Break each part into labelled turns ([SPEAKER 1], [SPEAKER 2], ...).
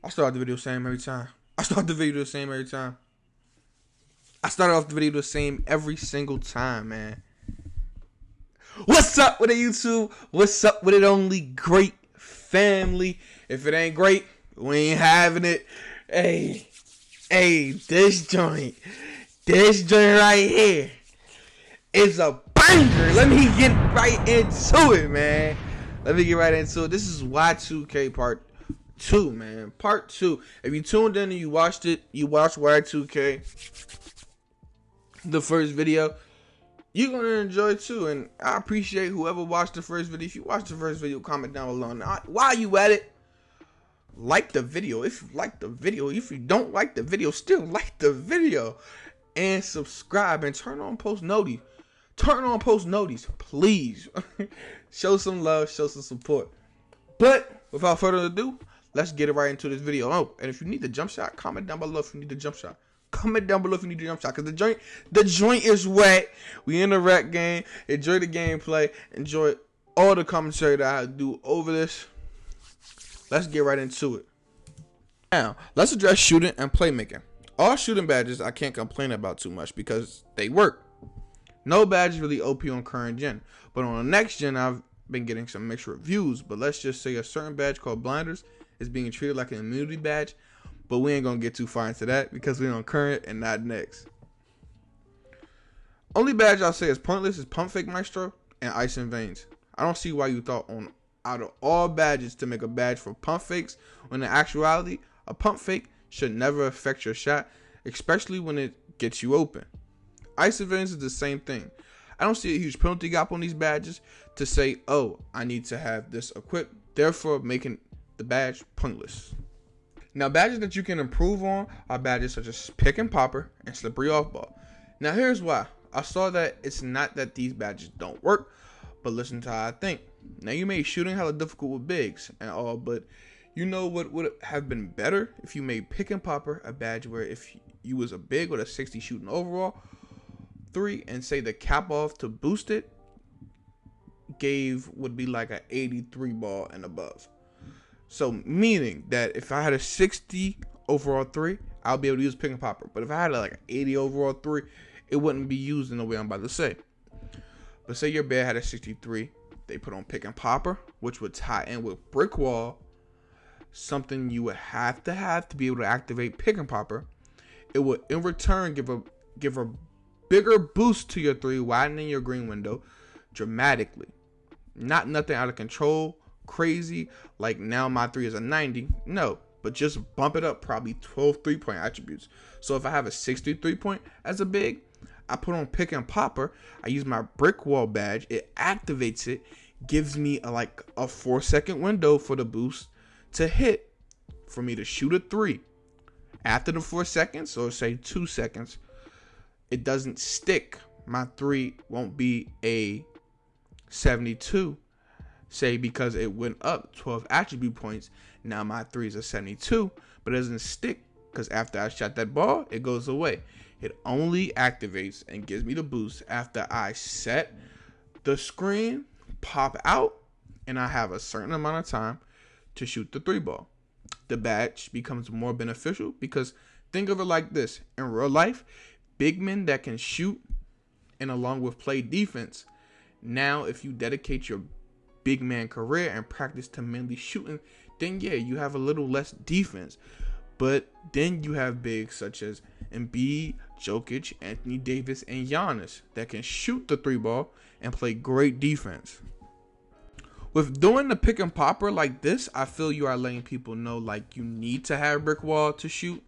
[SPEAKER 1] I start the video the same every time. I start the video the same every time. I start off the video the same every single time, man. What's up with it, YouTube? What's up with it, only great family? If it ain't great, we ain't having it. Hey, this joint right here is a banger. Let me get right into it, man. This is Y2K part 2, man. Part 2. If you tuned in and you watched it, you watched Y2K, the first video, you're going to enjoy it too. And I appreciate whoever watched the first video. If you watched the first video, comment down below. Now, while you at it, like the video. If you like the video, if you don't like the video, still like the video. And subscribe and turn on post noties. Please. Show some love, show some support. But without further ado, let's get it right into this video. Oh, and if you need the jump shot, comment down below if you need the jump shot. Comment down below if you need the jump shot. Because the joint is wet. We in the rec game. Enjoy the gameplay. Enjoy all the commentary that I do over this. Let's get right into it. Now, let's address shooting and playmaking. All shooting badges I can't complain about too much because they work. No badge is really OP on current gen. But on the next gen, I've been getting some mixed reviews. But let's just say a certain badge called Blinders is being treated like an immunity badge. But we ain't going to get too far into that because we're on current and not next. Only badge I'll say is pointless is Pump Fake Maestro and Ice and Veins. I don't see why you thought out of all badges to make a badge for pump fakes when in actuality, a pump fake should never affect your shot, especially when it gets you open. Ice and Veins is the same thing. I don't see a huge penalty gap on these badges to say, oh, I need to have this equipped, therefore making the badge pointless. Now, badges that you can improve on are badges such as Pick and Popper and Slippery Off Ball. Now, here's why. I saw that it's not that these badges don't work, but listen to how I think. Now, you made shooting hella difficult with bigs and all, but you know what would have been better if you made Pick and Popper a badge where if you was a big with a 60 shooting overall 3 and say the cap off to boost it would be like an 83 ball and above. So meaning that if I had a 60 overall 3, I'll be able to use Pick and Popper. But if I had like an 80 overall 3, it wouldn't be used in the way I'm about to say. But say your bear had a 63, they put on Pick and Popper, which would tie in with Brick Wall, something you would have to be able to activate Pick and Popper. It would in return give a bigger boost to your 3, widening your green window dramatically. Not nothing out of control, crazy, like now my 3 is a 90. No, but just bump it up probably 12 3-point attributes. So if I have a 60 3-point as a big, I put on Pick and Popper, I use my Brick Wall badge, it activates it, gives me a 4-second window for the boost to hit for me to shoot a 3. After the 4 seconds, or say 2 seconds, it doesn't stick. My 3 won't be a 72, say because it went up 12 attribute points. Now my 3 is a 72, but it doesn't stick because after I shot that ball, it goes away. It only activates and gives me the boost after I set the screen, pop out, and I have a certain amount of time to shoot the 3 ball. The badge becomes more beneficial because think of it like this. In real life, big men that can shoot and along with play defense. Now, if you dedicate your big man career and practice to mainly shooting, then yeah, you have a little less defense. But then you have bigs such as Embiid, Jokic, Anthony Davis, and Giannis that can shoot the 3 ball and play great defense. With doing the Pick and Popper like this, I feel you are letting people know like you need to have Brick Wall to shoot,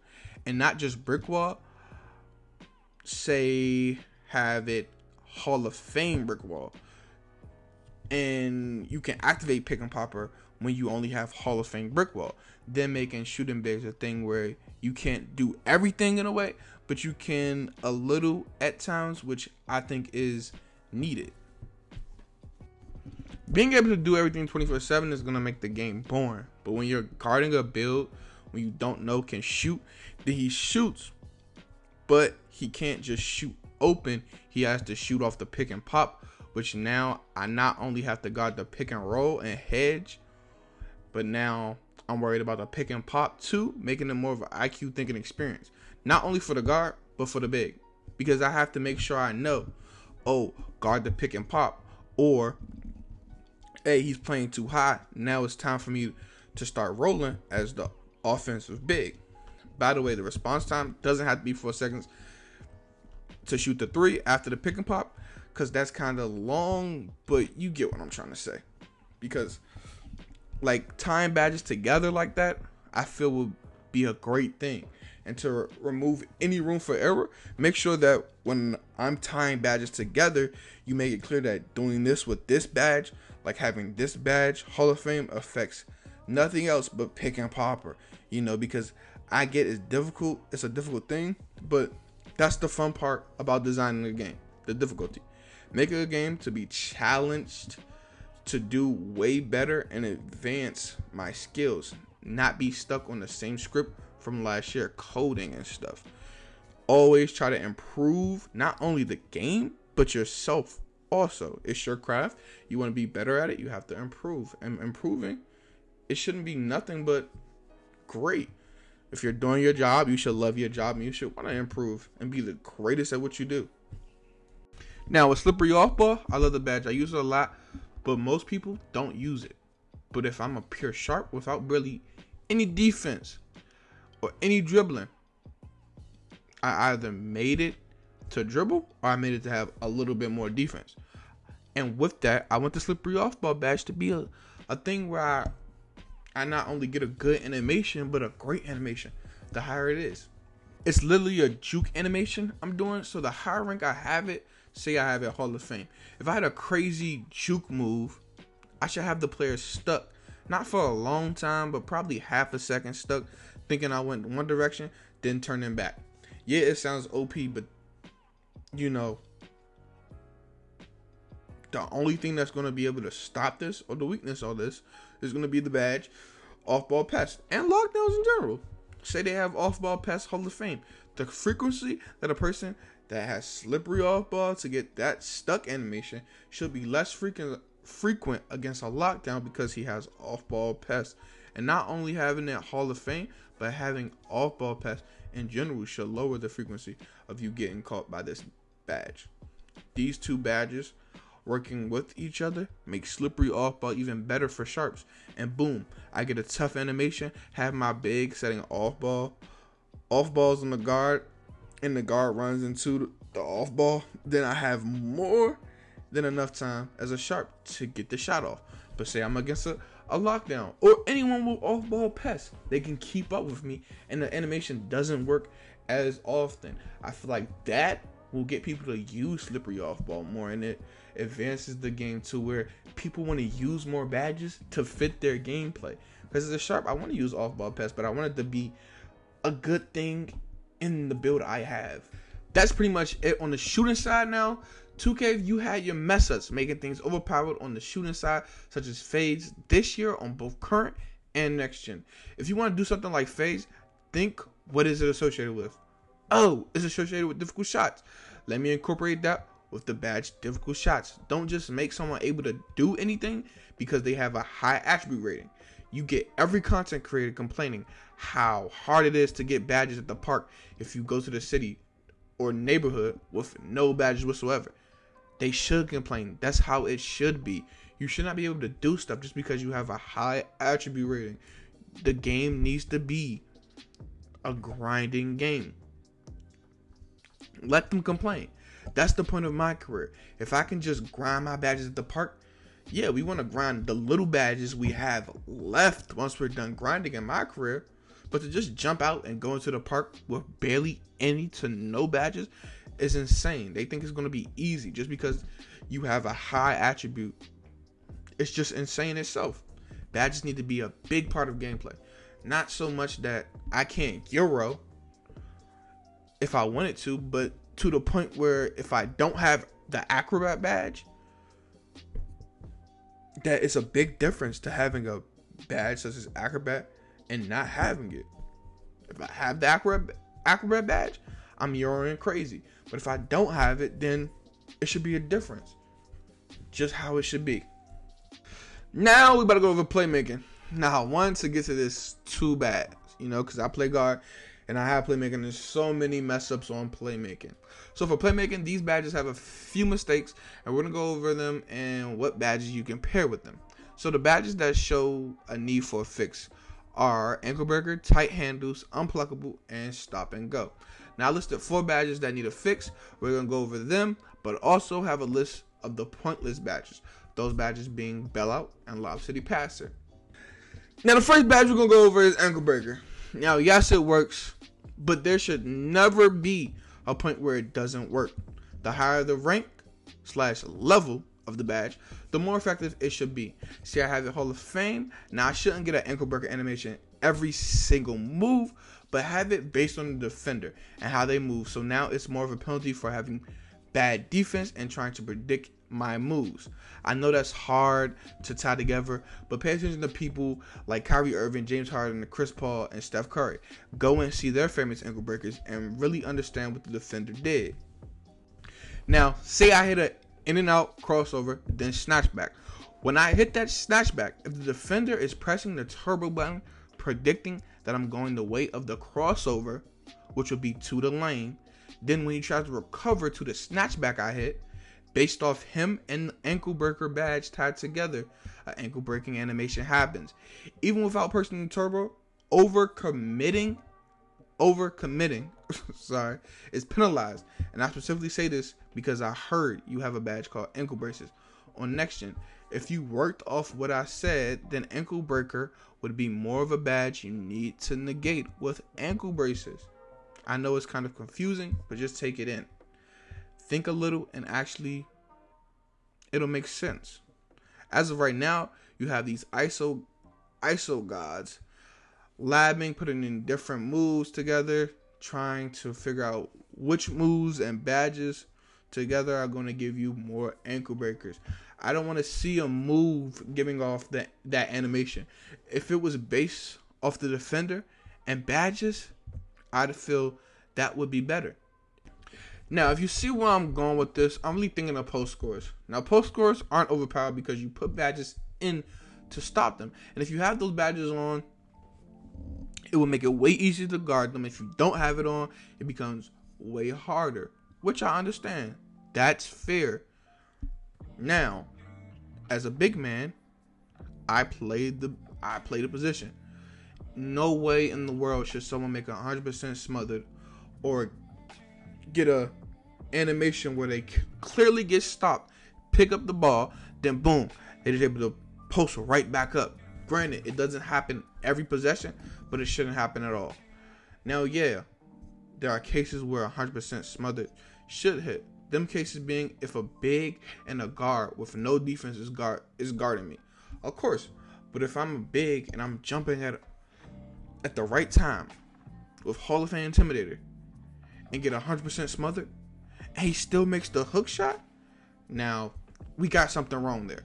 [SPEAKER 1] and not just Brick Wall. Say have it Hall of Fame Brick Wall, and you can activate Pick and Popper when you only have Hall of Fame Brick Wall. Then making shooting bigs a thing where you can't do everything in a way, but you can a little at times, which I think is needed. Being able to do everything 24/7 is going to make the game boring. But when you're guarding a build, when you don't know can shoot, then he shoots. But he can't just shoot open. He has to shoot off the pick and pop, which now I not only have to guard the pick and roll and hedge, but now I'm worried about the pick and pop too, making it more of an IQ thinking experience. Not only for the guard, but for the big. Because I have to make sure I know, oh, guard the pick and pop. Or, hey, he's playing too high. Now it's time for me to start rolling as the offensive big. By the way, the response time doesn't have to be 4 seconds to shoot the three after the pick and pop, because that's kind of long, but you get what I'm trying to say. Because like tying badges together like that, I feel would be a great thing. And to remove any room for error, make sure that when I'm tying badges together, you make it clear that doing this with this badge, like having this badge, Hall of Fame, affects nothing else but pick and popper. Because I get it's difficult. It's a difficult thing, but that's the fun part about designing a game. The difficulty. Make it a game to be challenged to do way better and advance my skills. Not be stuck on the same script from last year, coding and stuff. Always try to improve not only the game, but yourself also. It's your craft. You want to be better at it, you have to improve. And improving, it shouldn't be nothing but great. If you're doing your job, you should love your job and you should want to improve and be the greatest at what you do. Now, with slippery off ball, I love the badge. I use it a lot, but most people don't use it. But if I'm a pure sharp without really any defense or any dribbling, I either made it to dribble or I made it to have a little bit more defense. And with that, I want the slippery off ball badge to be a thing where I not only get a good animation, but a great animation. The higher it is. It's literally a juke animation I'm doing. So the higher rank I have it, say I have it Hall of Fame. If I had a crazy juke move, I should have the player stuck. Not for a long time, but probably half a second stuck, thinking I went one direction, then turning back. Yeah, it sounds OP, but the only thing that's going to be able to stop this, or the weakness of this, is going to be the badge, off-ball pass, and lockdowns in general. Say they have off-ball pass Hall of Fame. The frequency that a person that has slippery off-ball to get that stuck animation should be less frequent against a lockdown because he has off-ball pass. And not only having that Hall of Fame, but having off-ball pass in general should lower the frequency of you getting caught by this badge. These two badges working with each other make slippery off ball even better for sharps. And boom, I get a tough animation, have my big setting off balls on the guard, and the guard runs into the off ball. Then I have more than enough time as a sharp to get the shot off. But say I'm against a lockdown or anyone with off ball pass, they can keep up with me and the animation doesn't work as often. I feel like that will get people to use slippery off ball more, and it advances the game to where people want to use more badges to fit their gameplay. Because as a sharp, I want to use off ball pass, but I want it to be a good thing in the build I have. That's pretty much it on the shooting side. Now 2K, you had your mess ups making things overpowered on the shooting side, such as fades this year on both current and next gen. If you want to do something like fades, think, what is it associated with? Oh, it's associated with difficult shots. Let me incorporate that with the badge difficult shots. Don't just make someone able to do anything because they have a high attribute rating. You get every content creator complaining how hard it is to get badges at the park if you go to the city or neighborhood with no badges whatsoever. They should complain. That's how it should be. You should not be able to do stuff just because you have a high attribute rating. The game needs to be a grinding game. Let them complain. That's the point of my career. If I can just grind my badges at the park, yeah, we want to grind the little badges we have left once we're done grinding in my career. But to just jump out and go into the park with barely any to no badges is insane. They think it's going to be easy just because you have a high attribute. It's just insane itself. Badges need to be a big part of gameplay. Not so much that I can't Euro if I wanted to, but to the point where if I don't have the acrobat badge, that it's a big difference to having a badge such as acrobat and not having it. If I have the acrobat badge, I'm Euroing crazy. But if I don't have it, then it should be a difference. Just how it should be. Now we better go over playmaking. Now, I wanted to get to this too bad, because I play guard and I have playmaking. There's so many mess ups on playmaking. So for playmaking, these badges have a few mistakes, and we're going to go over them and what badges you can pair with them. So the badges that show a need for a fix are ankle breaker, tight handles, unpluckable, and stop and go. Now I listed 4 badges that need a fix. We're going to go over them, but also have a list of the pointless badges. Those badges being bailout and Lob City Passer. Now the first badge we're going to go over is ankle breaker. Now yes, it works, but there should never be a point where it doesn't work. The higher the rank / level of the badge, the more effective it should be. See, I have the Hall of Fame. Now I shouldn't get an ankle breaker animation every single move, but have it based on the defender and how they move. So now it's more of a penalty for having bad defense and trying to predict my moves. I know that's hard to tie together, but pay attention to people like Kyrie Irving, James Harden, Chris Paul, and Steph Curry. Go and see their famous ankle breakers and really understand what the defender did. Now, say I hit a in and out crossover, then snatchback. When I hit that snatchback, if the defender is pressing the turbo button, predicting that I'm going the way of the crossover, which would be to the lane, then when he tries to recover to the snatchback I hit, based off him and the ankle breaker badge tied together, an ankle breaking animation happens. Even without pressing the turbo, overcommitting sorry, is penalized. And I specifically say this because I heard you have a badge called ankle braces on next gen. If you worked off what I said, then ankle breaker would be more of a badge you need to negate with ankle braces. I know it's kind of confusing, but just take it in. Think a little and actually it'll make sense. As of right now, you have these ISO gods labbing, putting in different moves together, trying to figure out which moves and badges together are going to give you more ankle breakers. I don't want to see a move giving off that animation. If it was based off the defender and badges, I'd feel that would be better. Now, if you see where I'm going with this, I'm really thinking of post scores. Now, post scores aren't overpowered because you put badges in to stop them. And if you have those badges on, it will make it way easier to guard them. If you don't have it on, it becomes way harder, which I understand. That's fair. Now, as a big man, I played the position. No way in the world should someone make 100% smothered or get a animation where they clearly get stopped, pick up the ball, then boom, they're just able to post right back up. Granted, it doesn't happen every possession, but it shouldn't happen at all. Now, yeah, there are cases where 100% smothered should hit. Them cases being if a big and a guard with no defense is guarding me. Of course, but if I'm a big and I'm jumping at the right time with Hall of Fame Intimidator and get 100% smothered and he still makes the hook shot, now we got something wrong there.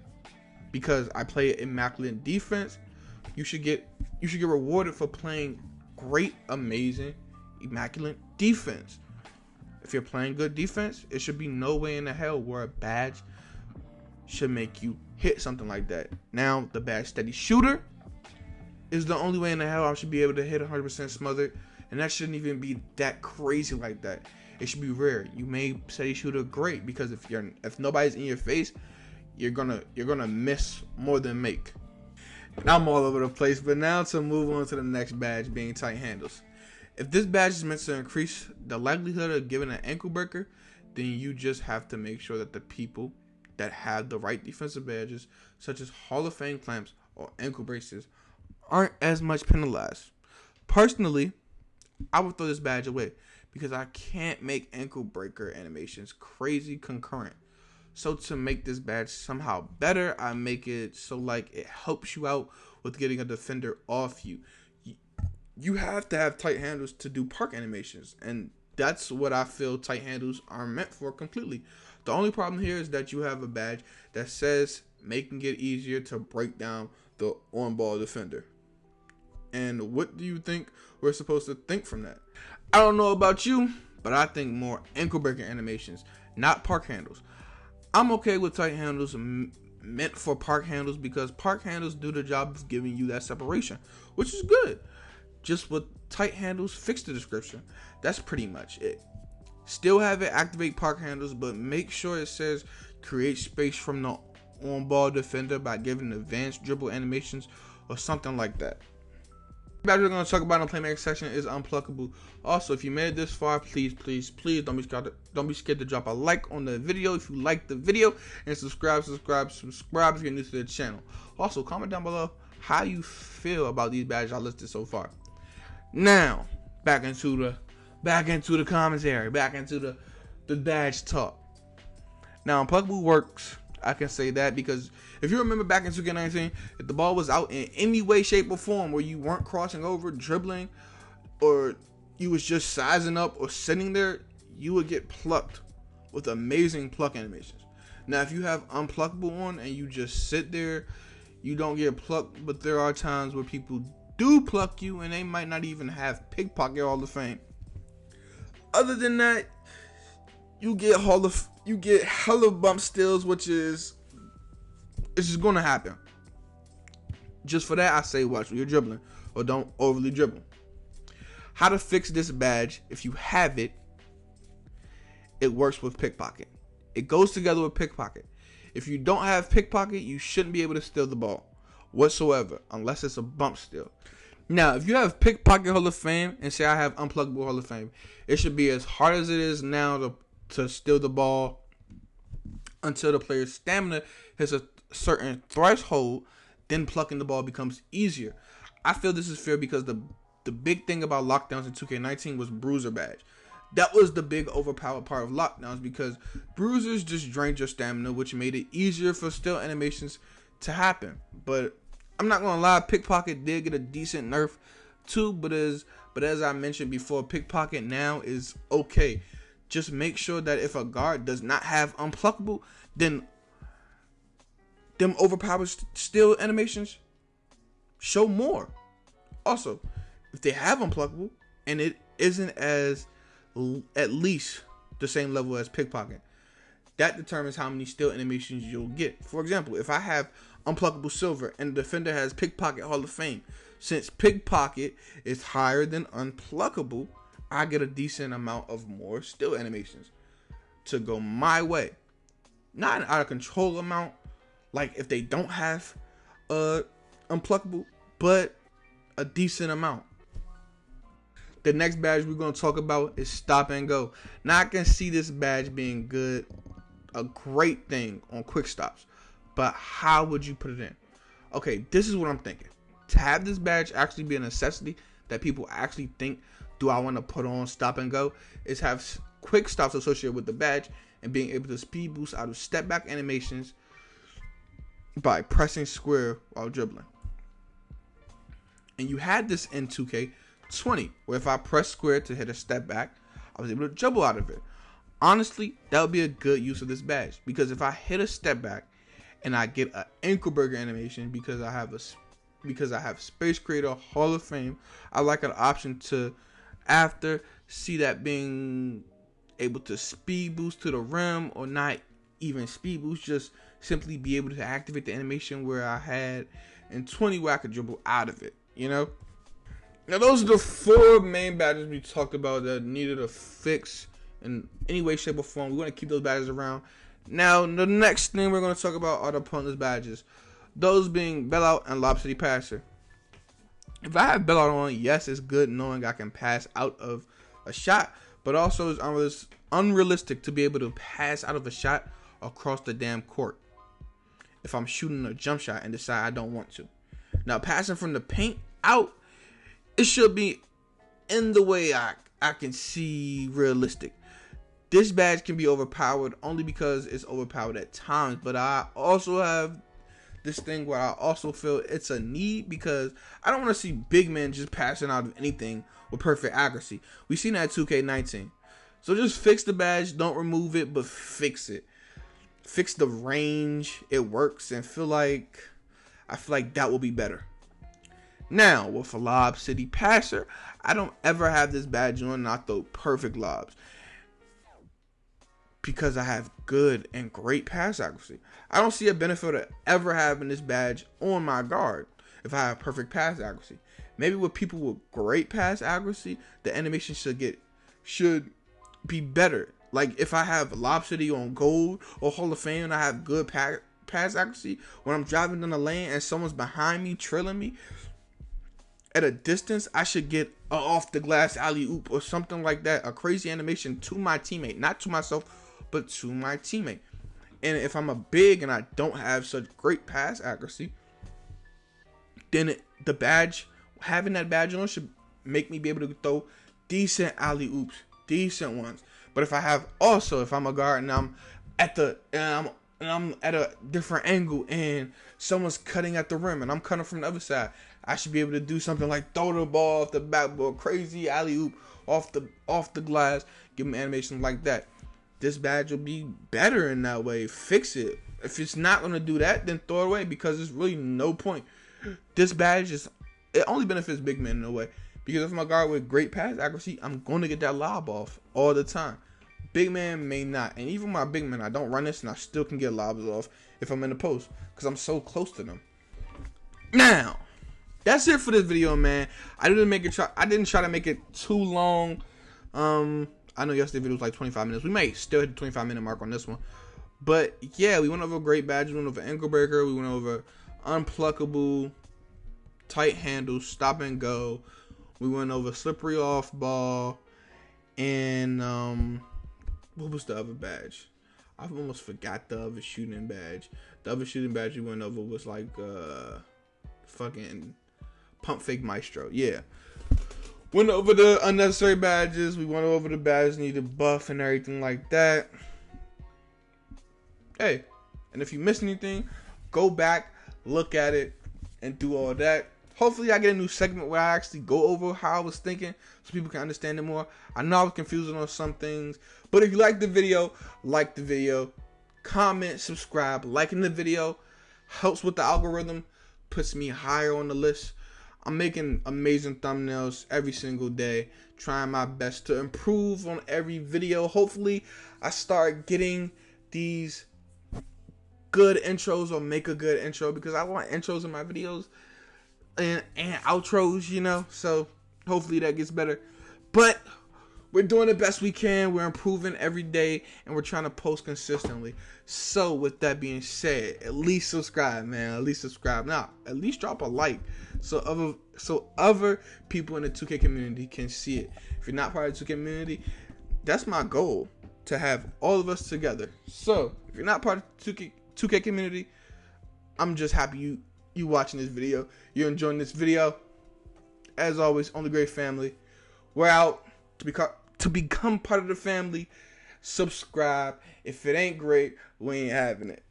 [SPEAKER 1] Because I play immaculate defense, you should get rewarded for playing great, amazing, immaculate defense. If you're playing good defense, it should be no way in the hell where a badge should make you hit something like that. Now, the badge steady shooter is the only way in the hell I should be able to hit 100% smothered, and that shouldn't even be that crazy like that. It should be rare. You made steady shooter great because if nobody's in your face, you're gonna miss more than make. Now I'm all over the place, but now to move on to the next badge being tight handles. If this badge is meant to increase the likelihood of giving an ankle breaker, then you just have to make sure that the people that have the right defensive badges, such as Hall of Fame clamps or ankle braces, aren't as much penalized. Personally, I would throw this badge away because I can't make ankle breaker animations crazy concurrent. So to make this badge somehow better, I make it so like it helps you out with getting a defender off you. You have to have tight handles to do park animations, and that's what I feel tight handles are meant for completely. The only problem here is that you have a badge that says making it easier to break down the on-ball defender. And what do you think we're supposed to think from that? I don't know about you, but I think more ankle breaker animations, not park handles. I'm okay with tight handles meant for park handles, because park handles do the job of giving you that separation, which is good. Just with tight handles, fix the description. That's pretty much it. Still have it activate park handles, but make sure it says create space from the on-ball defender by giving advanced dribble animations or something like that. The badge we're going to talk about in the playmaking section is unpluckable. Also, if you made it this far, please don't be scared to drop a like on the video if you like the video, and subscribe if you're new to the channel. Also, comment down below how you feel about these badges I listed so far. Now, back into the commentary, back into the badge talk. Now, unpluckable works. I can say that because if you remember back in 2K19, if the ball was out in any way, shape, or form where you weren't crossing over, dribbling, or you was just sizing up or sitting there, you would get plucked with amazing pluck animations. Now, if you have unpluckable on and you just sit there, you don't get plucked, but there are times where people do pluck you and they might not even have Pickpocket Hall of Fame. Other than that, you get hella bump steals, which is, it's just gonna happen. Just for that, I say watch when you're dribbling, or don't overly dribble. How to fix this badge? If you have it, it works with pickpocket. It goes together with pickpocket. If you don't have pickpocket, you shouldn't be able to steal the ball whatsoever, unless it's a bump steal. Now, if you have Pickpocket Hall of Fame and say I have Unpluckable Hall of Fame, it should be as hard as it is now to steal the ball until the player's stamina hits a certain threshold. Then plucking the ball becomes easier. I feel this is fair because the big thing about lockdowns in 2K19 was bruiser badge. That was the big overpowered part of lockdowns, because bruisers just drained your stamina, which made it easier for steal animations to happen. But I'm not gonna lie, pickpocket did get a decent nerf too, but as I mentioned before, pickpocket now is okay. Just make sure that if a guard does not have unpluckable, then them overpowered steal animations show more. Also, if they have unpluckable and it isn't at least the same level as pickpocket, that determines how many steal animations you'll get. For example, if I have unpluckable silver and the defender has Pickpocket Hall of Fame, since pickpocket is higher than unpluckable, I get a decent amount of more steal animations to go my way. Not an out of control amount like if they don't have unpluckable, but a decent amount. The next badge we're going to talk about is Stop and Go. Now, I can see this badge being good, a great thing on quick stops, but how would you put it in? Okay, this is what I'm thinking. To have this badge actually be a necessity that people actually think, do I want to put on Stop and Go, is have quick stops associated with the badge and being able to speed boost out of step back animations by pressing square while dribbling. And you had this in 2K20, where if I press square to hit a step back, I was able to dribble out of it. Honestly, that would be a good use of this badge, because if I hit a step back and I get an ankle burger animation because I have Space Creator Hall of Fame, I like an option to, after, see that being able to speed boost to the rim, or not even speed boost, just simply be able to activate the animation where I had in 20 where I could dribble out of it, you know? Now, those are the 4 main badges we talked about that needed a fix in any way, shape, or form. We want to keep those badges around. Now, the next thing we're going to talk about are the opponent's badges. Those being Bailout and Lob City Passer. If I have Bailout on, yes, it's good knowing I can pass out of a shot, but also it's unrealistic to be able to pass out of a shot across the damn court if I'm shooting a jump shot and decide I don't want to. Now, passing from the paint out, it should be in the way I can see realistic. This badge can be overpowered only because it's overpowered at times, but I also have this thing where I also feel it's a need, because I don't want to see big men just passing out of anything with perfect accuracy. We've seen that at 2K19. So just fix the badge, don't remove it, but fix it. Fix the range, it works, and I feel like that will be better. Now, with a Lob City Passer, I don't ever have this badge on and I throw perfect lobs. because I have good and great pass accuracy. I don't see a benefit of ever having this badge on my guard if I have perfect pass accuracy. Maybe with people with great pass accuracy, the animation should be better. Like if I have Lob City on gold or Hall of Fame and I have good pass accuracy, when I'm driving down the lane and someone's behind me trailing me at a distance, I should get an off the glass alley oop or something like that, a crazy animation to my teammate, not to myself, but to my teammate. And if I'm a big and I don't have such great pass accuracy, then the badge, having that badge on, should make me be able to throw decent alley oops, decent ones. But if I'm a guard and I'm at a different angle and someone's cutting at the rim and I'm cutting from the other side, I should be able to do something like throw the ball off the backboard, crazy alley oop off the glass, give them animations like that. This badge will be better in that way. Fix it. If it's not gonna do that, then throw it away because there's really no point. This badge it only benefits big men in a way, because if I'm a guard with great pass accuracy, I'm going to get that lob off all the time. Big man may not, and even my big man, I don't run this and I still can get lobs off if I'm in the post because I'm so close to them. Now, that's it for this video, man. I didn't try to make it too long. I know yesterday's video was like 25 minutes. We may still hit the 25-minute mark on this one, but yeah, we went over great badges. We went over ankle breaker. We went over unpluckable, tight handle, stop and go. We went over slippery off ball, and what was the other badge? I almost forgot the other shooting badge. The other shooting badge we went over was like fucking pump fake maestro. Yeah. Went over the unnecessary badges. We went over the badges needed buff and everything like that. Hey, and if you missed anything, go back, look at it, and do all that. Hopefully I get a new segment where I actually go over how I was thinking so people can understand it more. I know I was confusing on some things, but if you like the video, comment, subscribe. Liking the video helps with the algorithm, puts me higher on the list. I'm making amazing thumbnails every single day, trying my best to improve on every video. Hopefully I start getting these good intros or make a good intro, because I want intros in my videos and outros, you know, so hopefully that gets better. But we're doing the best we can. We're improving every day, and we're trying to post consistently. So with that being said, at least subscribe, man. At least subscribe. Now, at least drop a like so other people in the 2K community can see it. If you're not part of the 2K community, that's my goal, to have all of us together. So if you're not part of the 2K community, I'm just happy you watching this video. You're enjoying this video. As always, on the great family, we're out. To become part of the family, subscribe. If it ain't great, we ain't having it.